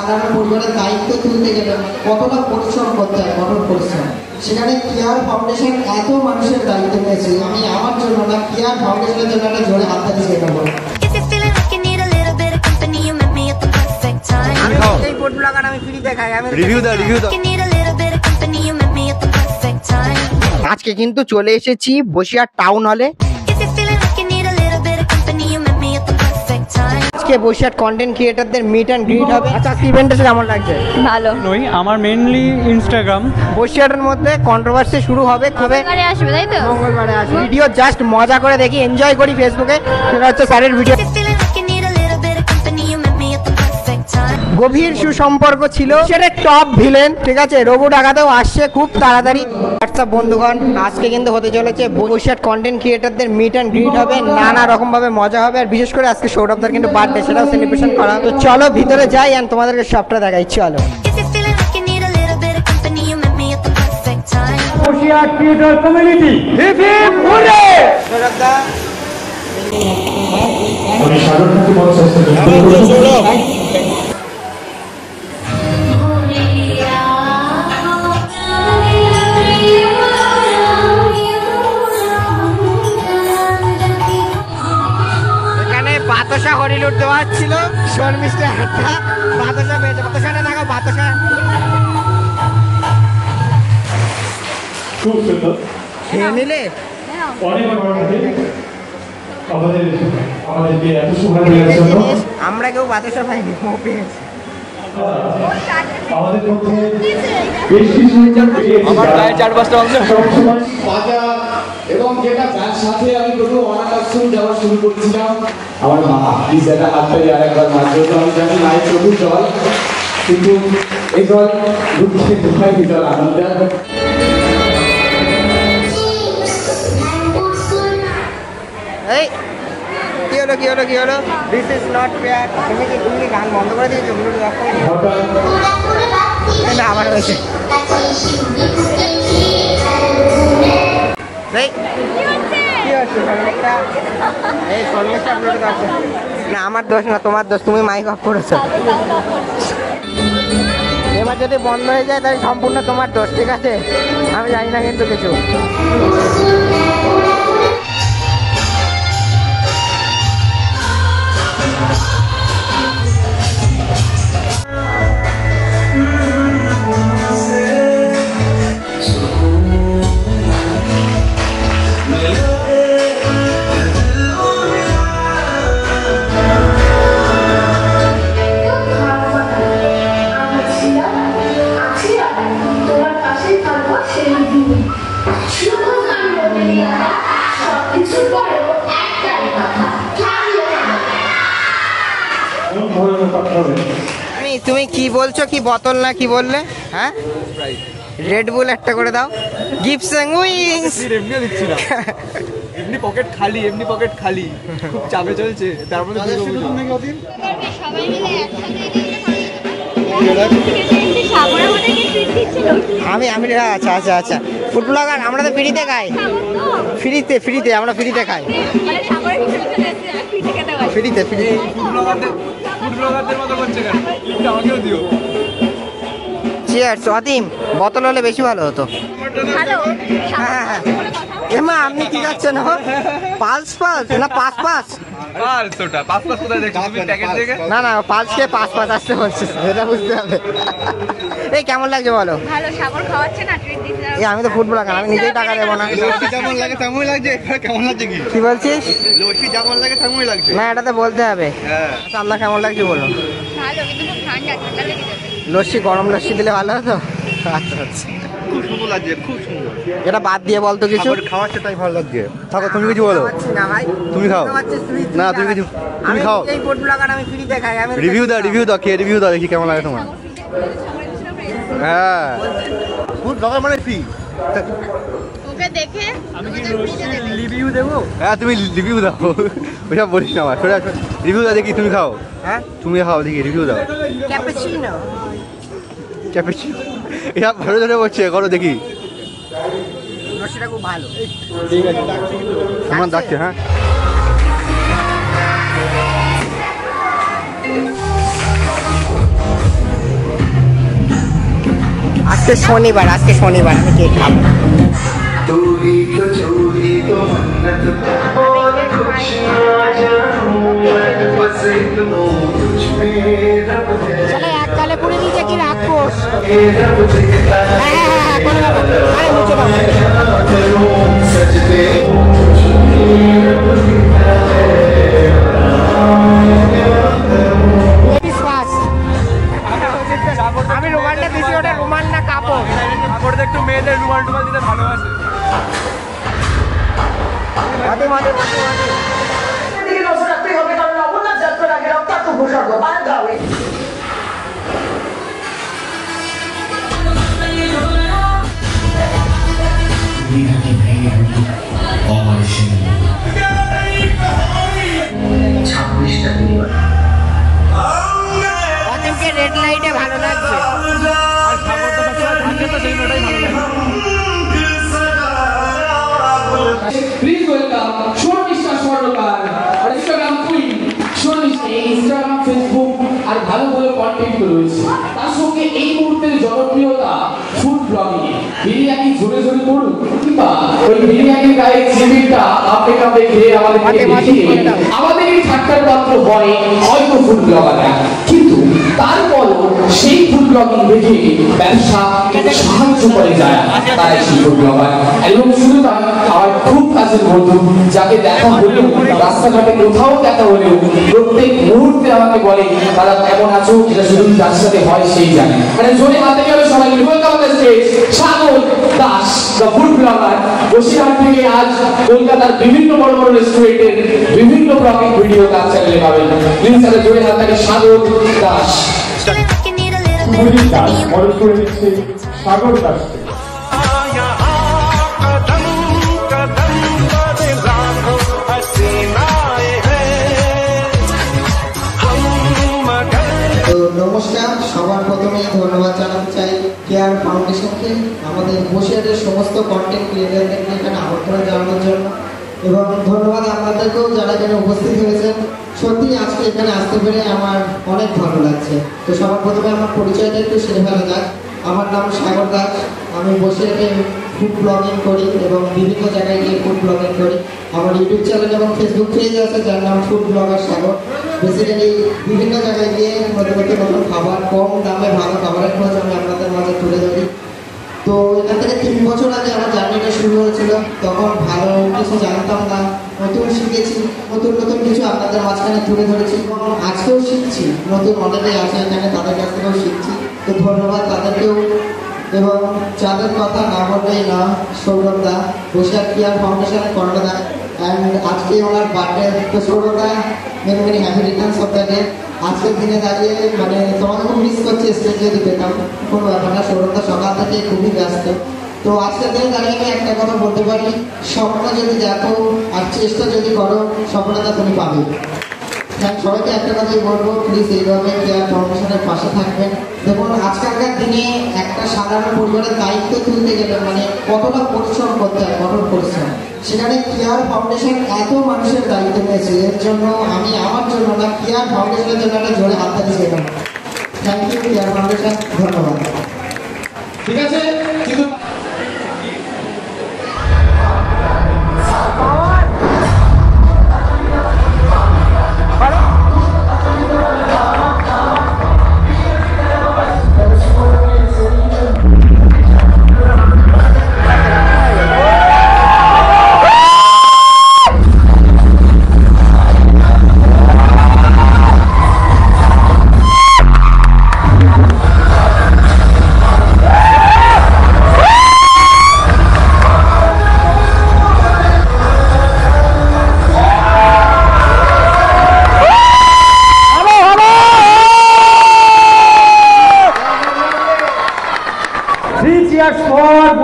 সাধারণ পরিবারের দায়িত্ব তুলতে গেলে কতটা পরিশ্রম করতে হয়, কঠোর পরিশ্রম। সেখানে কেয়ার ফাউন্ডেশন এত মানুষের দায়িত্ব নিয়েছে। আমি আমার জন্য না, কেয়ার ফাউন্ডেশনের জন্য একটা জোরে হাত তালি সেটা বলবো। এই ফুড ব্লগার আমি ফ্রি দেখাই, আমি রিভিউ দাও। আজকে কিন্তু চলে এসেছি বসিরহাট টাউন হলে। আজকে বসিরহাট কন্টেন্ট ক্রিয়েটরদের মিট অ্যান্ড গ্রিট হবে। আচ্ছা, ইভেন্ট এসে কেমন লাগছে? ভালো নই, আমার মেইনলি ইনস্টাগ্রাম। বসিরহাটের মধ্যে কন্ট্রোভার্সি শুরু হবে, কবে আসবে তাই তো? মঙ্গলবারে আসবে। ভিডিও জাস্ট মজা করে দেখি, এনজয় করি ফেসবুকে। সেটা হচ্ছে স্যারের ভিডিও। গভীর সুসম্পর্ক ছিল, সেটা টপ ভিলেন, ঠিক আছে? রঘু ডাকাতেও আসছে খুব তাড়াতাড়ি। হোয়াটসঅ্যাপ বন্ধুগণ, আজকে কিন্তু হতে চলেছে বসিরহাট কন্টেন্ট ক্রিয়েটরদের মিট অ্যান্ড গ্রিট হবে। নানা রকম ভাবে মজা হবে, আর বিশেষ করে আজকে সৌরভদার কিন্তু বার্থডে, সেটাও সেলিব্রেশন করা। তো চলো ভিতরে যাই আর তোমাদেরকে সবটা দেখাই। চলো বসিরহাট ক্রিয়েটর কমিউনিটি সৌরভদা, আমি সাগরকে বলছি বাতাসা হরিলুট দেওয়া ছিল, শর্মিষ্ঠা একটা বাতাসা পেয়েছে। বাতাসাটা দেখাও, বাতাসা খুব সুন্দর খেয়ে নিলে। আমরা কেউ বাতাসা পাইনি, ও পেয়েছে। আমার গায়ে 4-5টা অংশ এবং যেটা যার সাথে আমি কোনো অনাকাঙ্ক্ষিত যাওয়া শুরু করছিলাম, আমার মা প্লিজ একটা হাত তালি আরেকবার মাত্র। তো আমি জানি নাই প্রভু জল, কিন্তু এই জল দুঃখে দুঃখায় জল আনন্দ। এই কি হলো? This is not fair. তুমি গান বন্ধ করে দিয়েছো? না, আবার হয়েছে। না, আমার দোষ না, তোমার দোষ, তুমি মাইক অফ করেছো। এবার যদি বন্ধ হয়ে যায় তাহলে সম্পূর্ণ তোমার দোষ, ঠিক আছে? আমি জানি না কিন্তু কিছু। তুমি কি বলছো? কি বোতল না কি বললে? হ্যাঁ, রেড বুল একটা করে দাও। গিফটস এন্ড উইংস এমনিও দিচ্ছি না, এমনি পকেট খালি, খুব চাপে চলছে। তারপরে আমি আচ্ছা ফুড ব্লগার, আমরা তো ফ্রিতে খাই, ফ্রিতে আমরা ফ্রিতে খাই, ফ্রিতে চিয়ার্স। অদিম, বোতল হলে বেশি ভালো হতো। হ্যাঁ, এমা আপনি কি যাচ্ছেন? পালস না পাঁচ? না না, পালসকে পাঁচ আসতে বলছে, এটা বুঝতে হবে। এই কেমন লাগছে বলো? এই আমি তো ফুড ব্লগার, আমি নিজেই টাকা দেবো না। কি বলছিস? না, এটাতে বলতে হবে। আপনার কেমন লাগছে বলো? লস্যি, গরম লস্যি দিলে ভালো হতো। আচ্ছা, খুব সুন্দর লাগছে, খুব সুন্দর। এটা বাদ দিয়ে বলতো কিছু খাওয়াচ্ছে, তাই ভালো লাগছে। থাকো, তুমি কিছু বলো। না ভাই, তুমি খাও না, তুমি কিছু, তুমি খাও। এই ফুড ব্লগার আমি ফ্রিতে খাই। আমি রিভিউ দাও, কে রিভিউ দাও দেখি কেমন লাগে তোমার। হ্যাঁ, ফুড ব্লগার মানে ফ্রি। ওকে দেখে আমি কি রিভিউ দেবো? হ্যাঁ, তুমি রিভিউ দাও, ওইসব বলিস না আমার। রিভিউ দাও দেখি, তুমি খাও। হ্যাঁ, তুমি খাও দেখি, রিভিউ দাও। ক্যাপুচিনো এটা ভালো ধরে বলছে, করো দেখি। লস্যিটা খুব ভালো। ঠিক আছে, আমার ডাকছে। হ্যাঁ, আজকে শনিবার আমি কেক খাবো। এক গালে পুড়ে দিয়েছে কি রাক্ষস। আমি রুমালটা দিছি, ওটা রুমাল না কাপড়। একটু মেয়েদের রুমাল টুমাল দিতে ভালোবাসে। রেড লাইটে ভালো লাগছে। Please welcome Shornisha Swarnakar, our Instagram queen. Shornisha Instagram, Facebook আর ভালো ভালো কন্টেন্ট রয়েছে। তার সঙ্গে এই মুহূর্তের জনপ্রিয়তা ফুড ব্লগিং এ। বিরিয়ানি ঝরে ঝরে পড়ুন কিংবা ওই বিরিয়ানির গায়ে চিবিটা আপনি কাপে খেয়ে আমাদের এই ঠাট্টার পাত্র হয় হয়তো ফুড ব্লগাররা, কিন্তু তারপরও সেই ফুড ব্লগিং দেখে ব্যবসা সাহায্য করে যায় তারা সেই ফুড ব্লগার। এবং শুধু তাই, আমার খুব কাছের বন্ধু, যাকে দেখা হলেও রাস্তাঘাটে কোথাও দেখা হলেও প্রত্যেক মুহূর্তে আমাকে বলে তারা কেমন আছো, এটা শুধু যার সাথে হয় সেই জানে। মানে জোরে হাতে গেলে সবাই welcome the stage Sagar Das, the food blogger. Basirhat থেকে আজ কলকাতার বিভিন্ন বড় বড় রেস্টুরেন্টের বিভিন্ন ব্লগিং ভিডিও তার চ্যানেলে পাবেন। প্লিজ তাদের জোরে হাত থেকে সাগর দাস। সাগর দাস নমস্কার, সবার প্রথমে ধন্যবাদ জানাতে চাই কেয়ার ফাউন্ডেশনকে আমাদের বসিরহাটের সমস্ত কন্টেন্ট ক্রিয়েটরদেরকে এখানে আমন্ত্রণ জানানোর জন্য, এবং ধন্যবাদ আপনাদেরকেও যারা এখানে উপস্থিত হয়েছেন। সত্যি আজকে এখানে আসতে পেরে আমার অনেক ভালো লাগছে। তো সবার প্রথমে আমার পরিচয়টা একটু সেরে ফেলা যাক। আমার নাম সাগর দাস, আমি বসিরহাটে ফুড ব্লগিং করি এবং বিভিন্ন জায়গায় গিয়ে ফুড ব্লগিং করি। আমার ইউটিউব চ্যানেল এবং ফেসবুক পেজ আছে যার নাম ফুড ব্লগার সাগর। বেসিক্যালি বিভিন্ন জায়গায় গিয়ে নতুন নতুন খাবার, কম দামে ভালো খাবারের খোঁজ আমি আপনাদের মাঝে তুলে ধরি। তো এখান থেকে 3 বছর আগে আমার জার্নিটা শুরু হয়েছিল। তখন ভালো কিছু জানতাম না, নতুন শিখেছি, নতুন কিছু আপনাদের মাঝখানে তুলে ধরেছি এবং আজকেও শিখছি। নতুন অনেকেই আছে এখানে, তাদের কাছ থেকেও শিখছি। তো ধন্যবাদ তাদেরকেও। এবং যাদের কথা না বললেই না, সৌরভ দা, বসিরহাট কেয়ার ফাউন্ডেশনের কর্ণদা, অ্যান্ড আজকে ওনার বার্থডে। তো Sourav da, many happy returns of the day. আজকের দিনে দাঁড়িয়ে মানে তোমাকে খুব মিস করছি, স্টেজ যদি পেতাম। কোনো ব্যাপার না, সৌরভ দা সকাল থেকে খুবই ব্যস্ত। তো আজকের দিনে দাঁড়িয়ে আমি একটা কথা বলতে পারি, স্বপ্ন যদি দেখো আর চেষ্টা যদি করো, সফলতা তুমি পাবে। হ্যাঁ, সবাইকে একটা কথাই বলবো, প্লিজ এইভাবে কেয়ার ফাউন্ডেশনের পাশে থাকবেন। দেখুন, আজকালকার দিনে একটা সাধারণ পরিবারের দায়িত্ব তুলতে গেলে মানে কতটা পরিশ্রম করতে হয়, কঠোর পরিশ্রম। সেখানে কেয়ার ফাউন্ডেশন এত মানুষের দায়িত্ব নিয়েছে, এর জন্য আমি আমার জন্য না, কেয়ার ফাউন্ডেশনের জন্য একটা জোরে হাত তালি চাইলাম। থ্যাংক ইউ কেয়ার ফাউন্ডেশন, ধন্যবাদ। ঠিক আছে, কিন্তু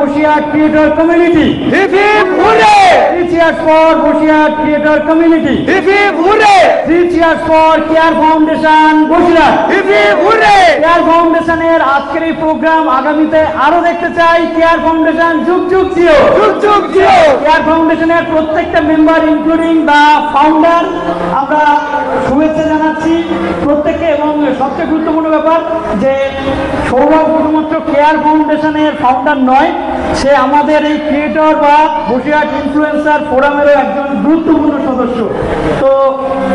Boshiat Theatre Community. Hip hip hooray! 3 cheers for Boshiat Theatre Community. Hip hip hooray! 3 cheers for Care Foundation Boshiat. Hip hip hooray! Care Foundation এর আজকের এই প্রোগ্রাম আগামীতে আরো দেখতে চাই। Care Foundation যুগ যুগ জিও, যুগ যুগ জিও। Care Foundation এর প্রত্যেকটা মেম্বার ইনক্লুডিং দা ফাউন্ডার আমরা শুভেচ্ছা জানাচ্ছি প্রত্যেককে। এবং সবচেয়ে গুরুত্বপূর্ণ ব্যাপার যে সৌরভ শুধুমাত্র কেয়ার ফাউন্ডেশনের ফাউন্ডার নয়, সে আমাদের এই ক্রিয়েটর বা বসিরহাট ইনফ্লুয়েন্সার ফোরামেরও একজন গুরুত্বপূর্ণ সদস্য। তো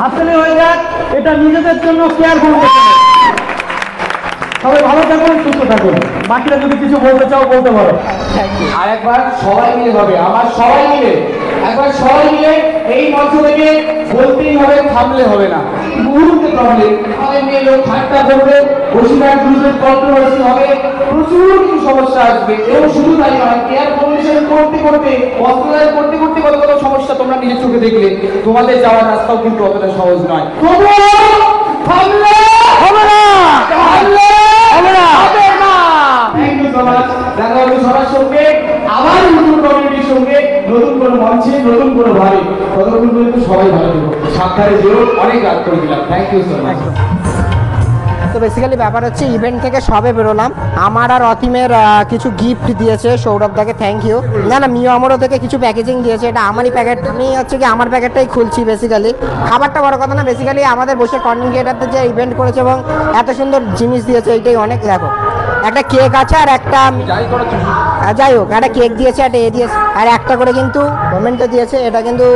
হাততালি হয়ে যাক এটা নিজেদের জন্য কেয়ার ফাউন্ডেশনের। সবাই ভালো থাকুন, সুস্থ থাকুন। বাকিরা যদি কিছু বলতে চাও বলতে পারো। আর একবার সবাই মিলে হবে, আমার সবাই মিলে একবার সবাই মিলে এই মঞ্চ থেকে বলতেই হবে, থামলে হবে না। মুহূর্তে থামলে আমাদের নিয়ে লোক ঠাট্টা করবে, বসিরহাট গ্রুপের কন্ট্রোভার্সি হবে, প্রচুর কিছু সমস্যা আসবে। এবং শুধু তাই নয়, কেয়ার ফাউন্ডেশন করতে করতে বস্ত্রদান করতে করতে কত কত সমস্যা তোমরা নিজের চোখে দেখলে। তোমাদের যাওয়ার রাস্তাও কিন্তু অতটা সহজ নয়। তবুও থামলে হবে না, থামলে হবে না, হবে না। Thank you so much. দেখা হবে সবার সঙ্গে, আবার নতুন কমিউনিটির সঙ্গে, নতুন কোনো মঞ্চে, নতুন কোনো ভাবে। ততক্ষণ পর্যন্ত সবাই ভালো থেকো, সাবধানে যেও। অনেক রাত করে দিলাম। Thank you so much. তো বেসিক্যালি ব্যাপার হচ্ছে ইভেন্ট থেকে সবে বেরোলাম। আমার আর অতিমের কিছু গিফট দিয়েছে সৌরভ দাকে, থ্যাংক ইউ। না না, মিও আমারও থেকে কিছু প্যাকেজিং দিয়েছে, এটা আমারই প্যাকেট। আমি হচ্ছে কি আমার প্যাকেটটাই খুলছি বেসিক্যালি। খাবারটা বড় কথা না, বেসিক্যালি আমাদের বসে কন্টেন্ট ক্রিয়েটারদের যে ইভেন্ট করেছে এবং এত সুন্দর জিনিস দিয়েছে, এইটাই অনেক। দেখো একটা কেক আছে আর একটা যাই হোক একটা কেক দিয়েছে, একটা দিয়েছে আর একটা করে কিন্তু কমেন্টও দিয়েছে। এটা কিন্তু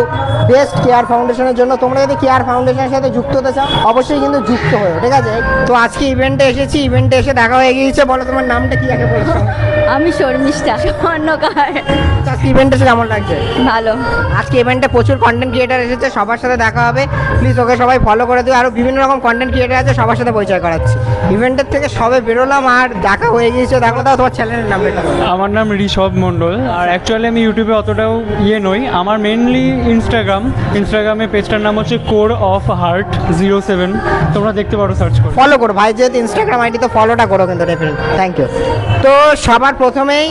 বেস্ট কেয়ার ফাউন্ডেশনের জন্য। তোমরা যদি কেয়ার ফাউন্ডেশনের সাথে যুক্ত হতে চাও অবশ্যই কিন্তু যুক্ত হয়ে, ঠিক আছে? তো আজকে ইভেন্টে এসেছি, ইভেন্টে এসে দেখা হয়ে গিয়েছে। বলো তোমার নামটা কি আগে বলছো? আমি শর্মিষ্ঠা স্বর্ণকার। আজকে ইভেন্টে এসে কেমন লাগছে? ভালো। আজকে ইভেন্টে প্রচুর কন্টেন্ট ক্রিয়েটার এসেছে, সবার সাথে দেখা হবে। প্লিজ ওকে সবাই ফলো করে দিও। আরও বিভিন্ন রকম কন্টেন্ট ক্রিয়েটার আছে, সবার সাথে পরিচয় করাচ্ছি। ইভেন্টের থেকে সবে বেরোলাম আর দেখা হয়ে গিয়েছে। দেখো দাও তোমার চ্যানেলের নাম। আমার নাম ঋষভ মণ্ডল। আর অ্যাকচুয়ালি আমি ইউটিউবে অতটাও নই, আমার মেনলি ইনস্টাগ্রামে পেজটার নাম হচ্ছে কোর অফ হার্ট 07। তোমরা দেখতে পারো, সার্চ করো। ফলো করো ভাই, যেহেতু ইনস্টাগ্রাম আইডি তো ফলোটা করো কিন্তু ডেফিনেটলি। Thank you. তো সবার প্রথমেই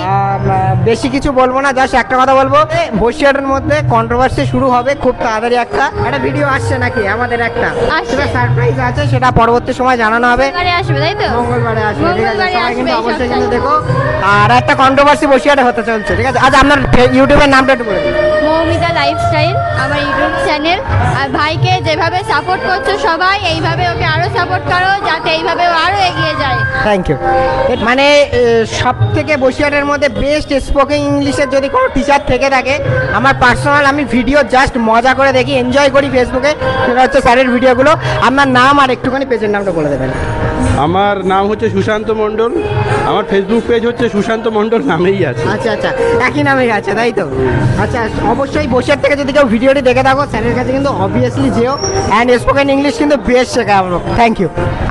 বেশি কিছু বলবো না, জাস্ট একটা কথা বলবো, বসিরহাটের মধ্যে কন্ট্রোভার্সি শুরু হবে খুব তাড়াতাড়ি। একটা ভিডিও আসছে নাকি আমাদের, একটা সেটা সারপ্রাইজ আছে, সেটা পরবর্তী সময় জানানো হবে। মঙ্গলবারে আসবে, তাই তো? মঙ্গলবারে আসবে, ঠিক আছে? মঙ্গলবারে সবাই আসবে কিন্তু এই অবশ্যই কিন্তু সপ্তাহে। দেখো। আর একটা কন্ট্রোভার্সি বসিরহাটে হতে চলছে, ঠিক আছে? আচ্ছা, আপনার ইউটিউবের নামটা একটু বলে দিন। মৌমিতা লাইফস্টাইল আমার ইউটিউব চ্যানেল। আর ভাইকে যেভাবে সাপোর্ট করছো সবাই, এইভাবে ওকে আরো সাপোর্ট করো, যাতে এইভাবে ও আরো এগিয়ে যায়। Thank you. মানে সব থেকে বসিরহাটের মধ্যে বেস্ট স্পোকেন ইংলিশের যদি কোনো টিচার থেকে থাকে, আমার পার্সোনাল, আমি ভিডিও জাস্ট মজা করে দেখি, এনজয় করি ফেসবুকে, সেটা হচ্ছে স্যারের ভিডিওগুলো। আপনার নাম আর একটুখানি পেজের নামটা বলে দেবেন। আমার নাম হচ্ছে সুশান্ত মণ্ডল, আমার ফেসবুক পেজ হচ্ছে সুশান্ত মণ্ডল নামেই আছে। আচ্ছা আচ্ছা, একই নামেই আছে, তাই তো? আচ্ছা, অবশ্যই বসিরহাট থেকে যদি কেউ ভিডিওটি দেখে থাকো, স্যারের কাছে কিন্তু অবভিয়াসলি যেও। অ্যান্ড স্পোকেন ইংলিশ কিন্তু বেস্ট শেখায় আমরা। Thank you.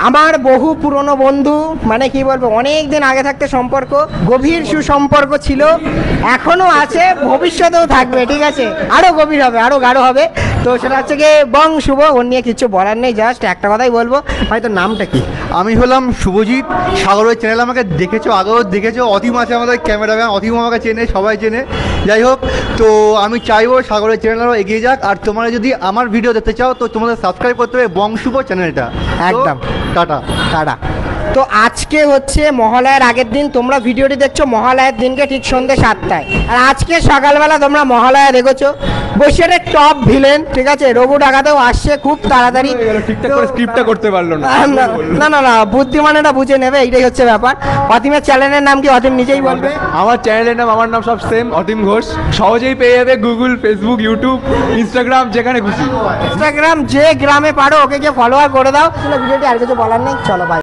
আমার বহু পুরনো বন্ধু, মানে কি বলবো, অনেক দিন আগে থাকতে সম্পর্ক, গভীর সুসম্পর্ক ছিল, এখনো আছে, ভবিষ্যতেও থাকবে, ঠিক আছে? আরো গভীর হবে, আরো গাঢ় হবে। তো সেটা হচ্ছে গিয়ে বং শুভ, ওর নিয়ে কিছু বলার নেই, জাস্ট একটা কথাই বলবো। ভাই তোর নামটা কি? আমি হলাম শুভজিৎ। সাগরের চ্যানেল আমাকে দেখেছো, আগেও দেখেছো। অতিম আছে আমাদের ক্যামেরাম্যান, অতিম আমাকে চেনে, সবাই চেনে। যাই হোক, তো আমি চাইবো সাগরের চ্যানেল আরও এগিয়ে যাক। আর তোমরা যদি আমার ভিডিও দেখতে চাও তো তোমাদের সাবস্ক্রাইব করতে হবে বংশুভ চ্যানেলটা। একদম। Tata tata. তো আজকে হচ্ছে মহালয়ার আগের দিন, তোমরা ভিডিওটি দেখছো মহালয়ার দিনকে ঠিক সন্ধ্যে 7টায়। আর আজকে সকালবেলা তোমরা মহালয়া দেখেছো, বসিরহাটের টপ ভিলেন, ঠিক আছে, রঘু ডাকাতেও আসছে খুব তাড়াতাড়ি। ঠিকঠাক করে স্ক্রিপ্টটা করতে পারলো না। না না না, বুদ্ধিমান এটা বুঝে নেবে, এইটাই হচ্ছে ব্যাপার। অতিমের চ্যানেলের নাম কি অতিম নিজেই বলবে? আমার চ্যানেলের নাম, আমার নাম সব সেম, অতিম ঘোষ। সহজেই পেয়ে যাবে গুগল, ফেসবুক, ইউটিউব, ইনস্টাগ্রাম, যেখানে খুশি। ইনস্টাগ্রাম যে গ্রামে পারো ওকে গিয়ে ফলোয়ার করে দাও। ভিডিওটি আর কিছু বলার নেই, চলো বাই।